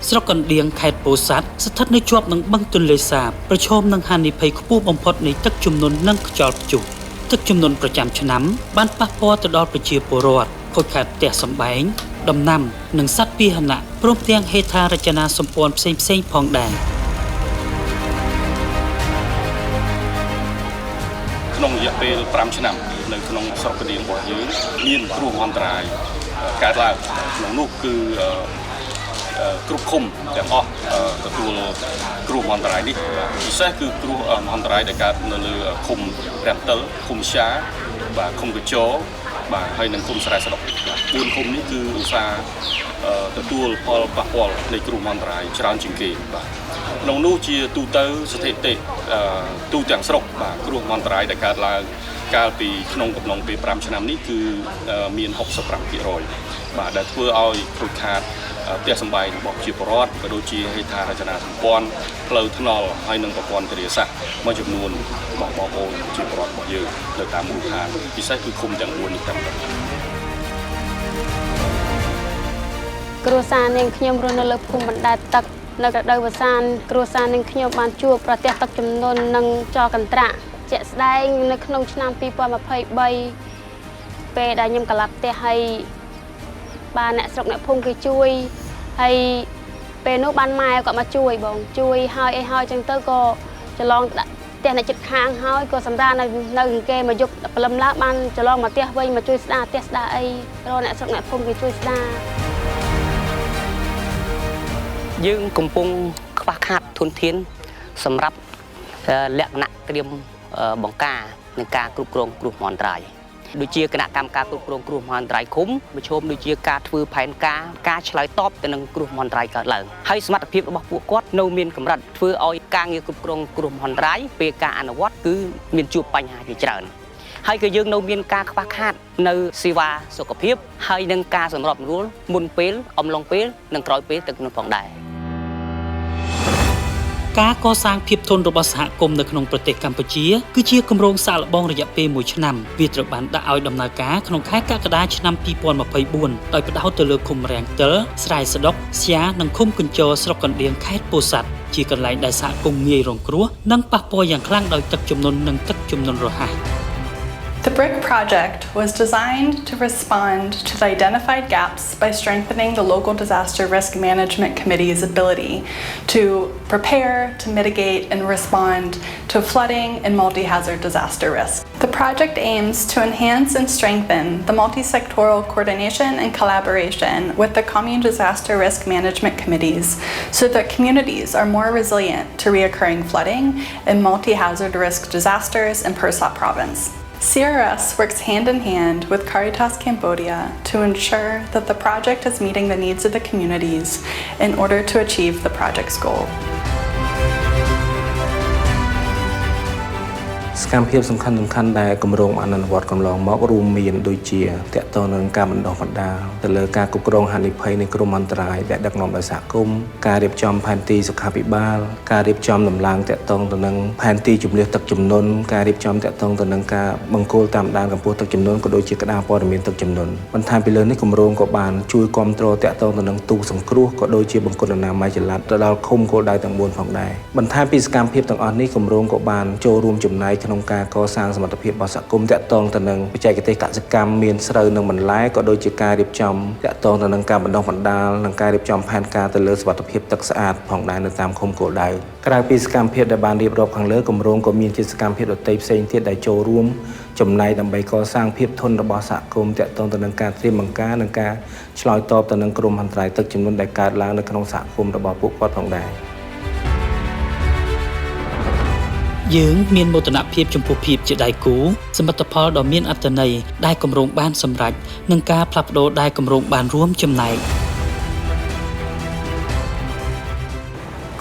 ស្រុកកណ្ដៀងខេត្តពោធិ៍សាត់ស្ថិតនៅជាប់នឹងបឹងទន្លេសាបប្រឈមនឹងហានិភ័យខ្ពស់បំផុតនៃទឹកជំនន់និងខ្យល់ព្យុះទឹកជំនន់ប្រចាំឆ្នាំបានប៉ះពាល់ទៅដល់ប្រជាពលរដ្ឋខូចខាតផ្ទះសម្បែងដំណាំនិងសត្វពាហនៈព្រមទាំងហេដ្ឋារចនាសម្ព័ន្ធផ្សេងៗផងដែរក្នុងរយៈពេល5ឆ្នាំនៅក្នុងស្រុកកណ្ដៀងរបស់យើងមានគ្រោះមហន្តរាយកើតឡើងក្នុងនោះគឺគ្រប់ឃុំទាំងអស់ទទួលគ្រោះមហន្តរាយនេះពិសេសគឺគ្រោះមហន្តរាយដែលកើតនៅលើឃុំរាំងទិលឃុំရှာបាទឃុំកញ្ជរបាទហើយនិងឃុំស្រែស្រុក4ឃុំនេះគឺឧស្សាហ៍ទទួលផលប៉ះពាល់នៃគ្រោះមហន្តរាយច្រើនជាងគេបាទក្នុងនោះជាទូទៅស្ថិតិទូទាំងស្រុកបាទគ្រោះមហន្តរាយដែលកើតឡើងកាលពីក្នុងកំឡុងពេល5ឆ្នាំនេះគឺមាន 65% បាទដែលធ្វើឲ្យខូចខាតផ្ទះសម្បែងរបស់ប្រជាពលរដ្ឋក៏ដូចជាហេដ្ឋារចនាសម្ព័ន្ធផ្លូវថ្នល់ហើយនិងប្រព័ន្ធធារាសាស្ត្រមួយចំនួនបងប្អូនប្រជាពលរដ្ឋរបស់យើងនៅតាមមូលដ្ឋានពិសេសគឺឃុំទាំង4នេះទាំងនោះគ្រួសារនាងខ្ញុំរស់នៅលើភូមិបណ្ដែតទឹកនៅរដូវវស្សាគ្រួសារនាងខ្ញុំបានជួបប្រទះទឹកជំនន់និងចោរកន្ត្រាក់ជាក់ស្ដែងនៅក្នុងឆ្នាំ2023ពេលដែលខ្ញុំក្លាប់ផ្ទះហើយបានអ្នកស្រុកអ្នកភូមិគេជួយហើយពេលនោះបានម៉ែគាត់មកជួយបងជួយហើយអីហើយចឹងទៅក៏ច្រឡងដាក់ផ្ទះអ្នកជិតខាងហើយក៏សម្រាប់នៅគេមកយកព្រលឹមឡើងបានច្រឡងមកផ្ទះវិញមកជួយស្ដារផ្ទះស្ដារអីរកអ្នកស្រុកអ្នកភូមិគេជួយស្ដារយើងកំពុងខ្វះខាតធនធានសម្រាប់លក្ខណៈត្រៀមបង្ការនិងការគ្រប់គ្រងគ្រោះមហន្តរាយដូចជាគណៈកម្មការគ្រប់គ្រងគ្រោះមហន្តរាយឃុំប្រឈមដូចជាការធ្វើផែនការឆ្លើយតបទៅនឹងគ្រោះមហន្តរាយកើតឡើងហើយសមត្ថភាពរបស់ពួកគាត់នៅមានកម្រិតធ្វើឲ្យការងារគ្រប់គ្រងគ្រោះមហន្តរាយពេលការអនុវត្តគឺមានជួបបញ្ហាជាច្រើនហើយក៏យើងនៅមានការខ្វះខាតនៅសេវាសុខភាពហើយនឹងការសម្របសម្រួលមុនពេលអំឡុងពេលនិងក្រោយពេលទឹកនោះផងដែរការកសាងភាពធន់របស់សហគមន៍នៅក្នុងប្រទេសកម្ពុជាគឺជាគម្រោងសាកល្បងរយៈពេល1ឆ្នាំវាត្រូវបានដាក់ឲ្យដំណើរការក្នុងខែកក្កដាឆ្នាំ2024ដោយផ្ដោតទៅលើឃុំរាំងទិលស្រែស្ដុកសៀនិងឃុំកញ្ជរស្រុកកណ្ដៀងខេត្តពោធិ៍សាត់ជាកន្លែងដែលសហគមន៍ងាយរងគ្រោះនិងប៉ះពាល់យ៉ាងខ្លាំងដោយទឹកជំនន់និងទឹកជំនន់រហ័សThe BRIC project was designed to respond to the identified gaps by strengthening the local disaster risk management committee's ability to prepare, to mitigate, and respond to flooding and multi-hazard disaster risk. The project aims to enhance and strengthen the multi-sectoral coordination and collaboration with the commune disaster risk management committees so that communities are more resilient to reoccurring flooding and multi-hazard risk disasters in Pursat province. CRS works hand in hand with Caritas Cambodia to ensure that the project is meeting the needs of the communities in order to achieve the project's goal. សកម្មភាពសំខាន់ៗដែលគម្រោងអនុវត្តកន្លងមករួមមានដូចជាតកតនឹងការបណ្ដុះបណ្ដាលទៅលើការគ្រប់គ្រងហានិភ័យនៃគ្រោះមហន្តរាយដែលដឹកនាំដោយសហគមន៍ការរៀបចំផែនទីសុខាភិបាលការរៀបចំដំឡើងតកតទៅនឹងផែនទីជំនឿទឹកជំនន់ការរៀបចំតកតទៅនឹងការបង្គោលតាមដានកម្ពស់ទឹកជំនន់ក៏ដូចជាក្តារព័ត៌មានទឹកជំនន់បន្ថែមពីលើនេះគម្រោងក៏បានជួយគ្រប់គ្រងតកតទៅនឹងទូសង្គ្រោះក៏ដូចជាបង្គន់អនាម័យចល័តទៅដល់ឃុំគោលដៅទាំង4ផងដែរបន្ថែមពីសកម្មភាពទាំងអស់នេះគម្រោងក៏បានចូលរួមចំណែកក្នុងការកសាងសមត្ថភាពរបស់សហគមន៍តាក់ទងទៅនឹងបច្ចេកទេសកសិកម្មមានស្រូវនិងបន្លែក៏ដូចជាការរៀបចំតាក់ទងទៅនឹងការបណ្ដុះបណ្ដាលនិងការរៀបចំផែនការទៅលើសុវត្ថិភាពទឹកស្អាតផងដែរនៅតាមឃុំគោលដៅក្រៅពីសកម្មភាពដែលបានរៀបរាប់ខាងលើគម្រោងក៏មានជាសកម្មភាពដទៃផ្សេងទៀតដែលចូលរួមចំណែកដើម្បីកសាងភាពធន់របស់សហគមន៍តាក់ទងទៅនឹងការត្រៀមបង្ការនិងការឆ្លើយតបទៅនឹងគ្រោះមហន្តរាយទឹកជំនន់ដែលកើតឡើងនៅក្នុងសហគមន៍របស់ពួកគាត់ផងដែរយើងមានមោទនភាពចំពោះភាពជាដៃគូសមិទ្ធផលដ៏មានអត្ថន័យដែលគម្រោងបានសម្រេចនិងការផ្លាស់ប្ដូរដែលគម្រោងបានរួមចំណែក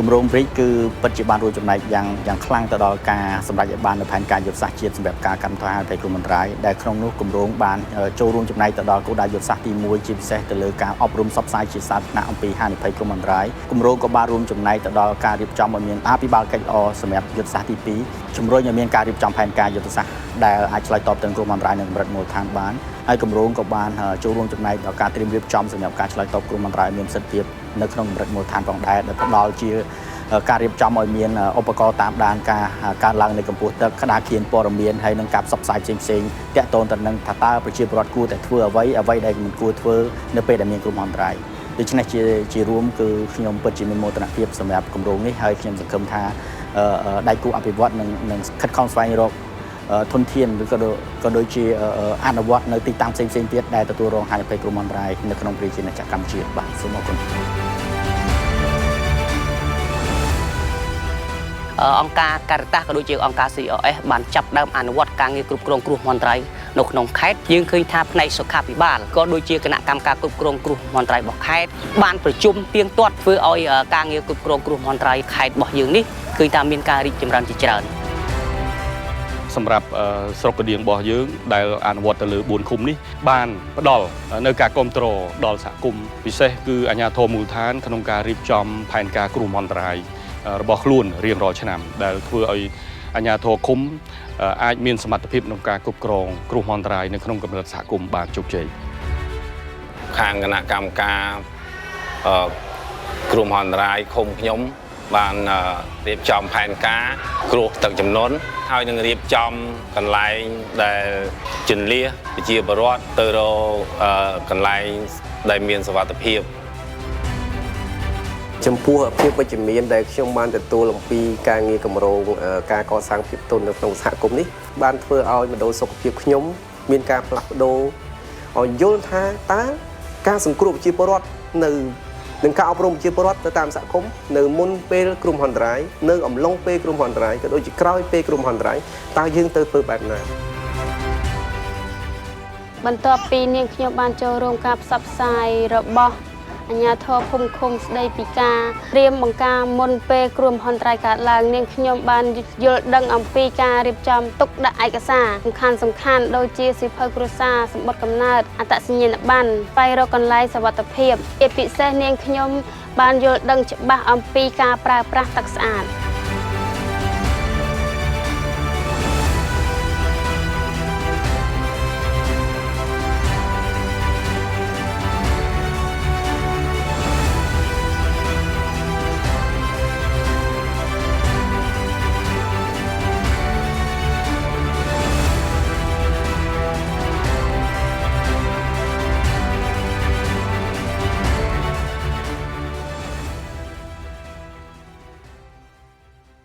គម្រោង BRIC គឺពិតជាបានរួមចំណែកយ៉ាងខ្លាំងទៅដល់ការសម្រេចឲ្យបាននូវផែនការយុទ្ធសាស្ត្រជាតិសម្រាប់ការកាត់បន្ថយហានិភ័យគ្រោះមហន្តរាយដែលក្នុងនោះគម្រោងបានចូលរួមចំណែកទៅដល់គោលដៅយុទ្ធសាស្ត្រទី1ជាពិសេសទៅលើការអប់រំផ្សព្វផ្សាយជាសាធារណៈអំពីហានិភ័យគ្រោះមហន្តរាយគម្រោងក៏បានរួមចំណែកទៅដល់ការរៀបចំឲ្យមានអភិបាលកិច្ចល្អសម្រាប់យុទ្ធសាស្ត្រទី2ជំរុញឲ្យមានការរៀបចំផែនការយុទ្ធសាស្ត្រដែលអាចឆ្លើយតបទៅនឹងគ្រោះមហន្តរាយនៅកម្រិតមូលដ្ឋានបាន ហើយគម្រោងក៏បានចូលរួមចំណែកដល់ការត្រៀមរៀបចំសម្រាប់ការឆ្លើយតបគ្រោះមហន្តរាយមានប្រសិទ្ធភាពនៅក្នុងកម្រិតមូលដ្ឋានផងដែរដែលផ្ដល់ជាការរៀបចំឲ្យមានឧបករណ៍តាមដានការឡើងនៃកម្ពស់ទឹកក្តារខៀនព័ត៌មានហើយនឹងការផ្សព្វផ្សាយផ្សេងៗទាក់ទងទៅនឹងថាតើប្រជាពលរដ្ឋគួរតែធ្វើអ្វីដែលមិនគួរធ្វើនៅពេលដែលមានគ្រោះមហន្តរាយដូច្នេះជារួមគឺខ្ញុំពិតជាមានមោទនភាពសម្រាប់គម្រោងនេះហើយខ្ញុំសង្ឃឹមថាដៃគូអភិវឌ្ឍនឹងខិតខំស្វែងរកធនធានឬក៏ដូចជាអនុវត្តនៅទីតាំងផ្សេងៗទៀតដែលទទួលរងហានិភ័យគ្រោះមហន្តរាយនៅក្នុងប្រជាជាតិកម្ពុជាបាទសូមអរគុណអង្គការការតាក៏ដូចជាអង្គការ COS បានចាប់ដើមអនុវត្តការងារគ្រប់គ្រងគ្រោះមហន្តរាយនៅក្នុងខេត្តយើងឃើញថាផ្នែកសុខាភិបាលក៏ដូចជាគណៈកម្មការគ្រប់គ្រងគ្រោះមហន្តរាយរបស់ខេត្តបានប្រជុំទៀងទាត់ធ្វើឲ្យការងារគ្រប់គ្រងគ្រោះមហន្តរាយខេត្តរបស់យើងនេះឃើញថាមានការរីកចម្រើនជាច្រើនសម្រាប់ស្រុកកណ្ដៀងរបស់យើងដែលអនុវត្តទៅលើ4ឃុំនេះបានផ្ដល់នៅការគ្រប់គ្រងដល់សហគមន៍ពិសេសគឺអាជ្ញាធរមូលដ្ឋានក្នុងការរៀបចំផែនការគ្រោះមហន្តរាយរបស់ខ្លួនរៀងរាល់ឆ្នាំដែលធ្វើឲ្យអាជ្ញាធរឃុំអាចមានសមត្ថភាពក្នុងការគ្រប់គ្រងគ្រោះមហន្តរាយនៅក្នុងកម្រិតសហគមន៍បានជោគជ័យខាងគណៈកម្មការគ្រោះមហន្តរាយឃុំខ្ញុំបានរៀបចំផែនការគ្រោះទឹកជំនន់ហើយនឹងរៀបចំកន្លែងដែលជន្លៀសប្រជាពលរដ្ឋទៅរកកន្លែងដែលមានសុវត្ថិភាពចំពោះភាពវិជ្ជមានដែលខ្ញុំបានទទួលអំពីការងារគម្រោងការកសាងភាពទុននៅក្នុងសហគមន៍នេះបានធ្វើឲ្យមណ្ឌលសុខភាពខ្ញុំមានការផ្លាស់ប្ដូរឲ្យយល់ថាតើការសង្គ្រោះប្រជាពលរដ្ឋនៅនឹងការអប់រំប្រជាពលរដ្ឋទៅតាមសហគមន៍នៅមុនពេលគ្រោះមហន្តរាយនៅអំឡុងពេលគ្រោះមហន្តរាយក៏ដូចជាក្រោយពេលគ្រោះមហន្តរាយតើយើងទៅធ្វើបែបណាបន្ទាប់ពីនាងខ្ញុំបានចូលរួមការផ្សព្វផ្សាយរបស់អាជ្ញាធរភូមិឃុំស្ដីពីការត្រៀមបង្ការមុនពេលគ្រោះមហន្តរាយកើតឡើងនាងខ្ញុំបានយល់ដឹងអំពីការរៀបចំទុកដាក់ឯកសារសំខាន់ដូចជាសៀវភៅគ្រួសារសម្បត្តិកំណើតអត្តសញ្ញាណប័ណ្ណស្វែងរកកន្លែងសុវត្ថិភាពជាពិសេសនាងខ្ញុំបានយល់ដឹងច្បាស់អំពីការប្រើប្រាស់ទឹកស្អាត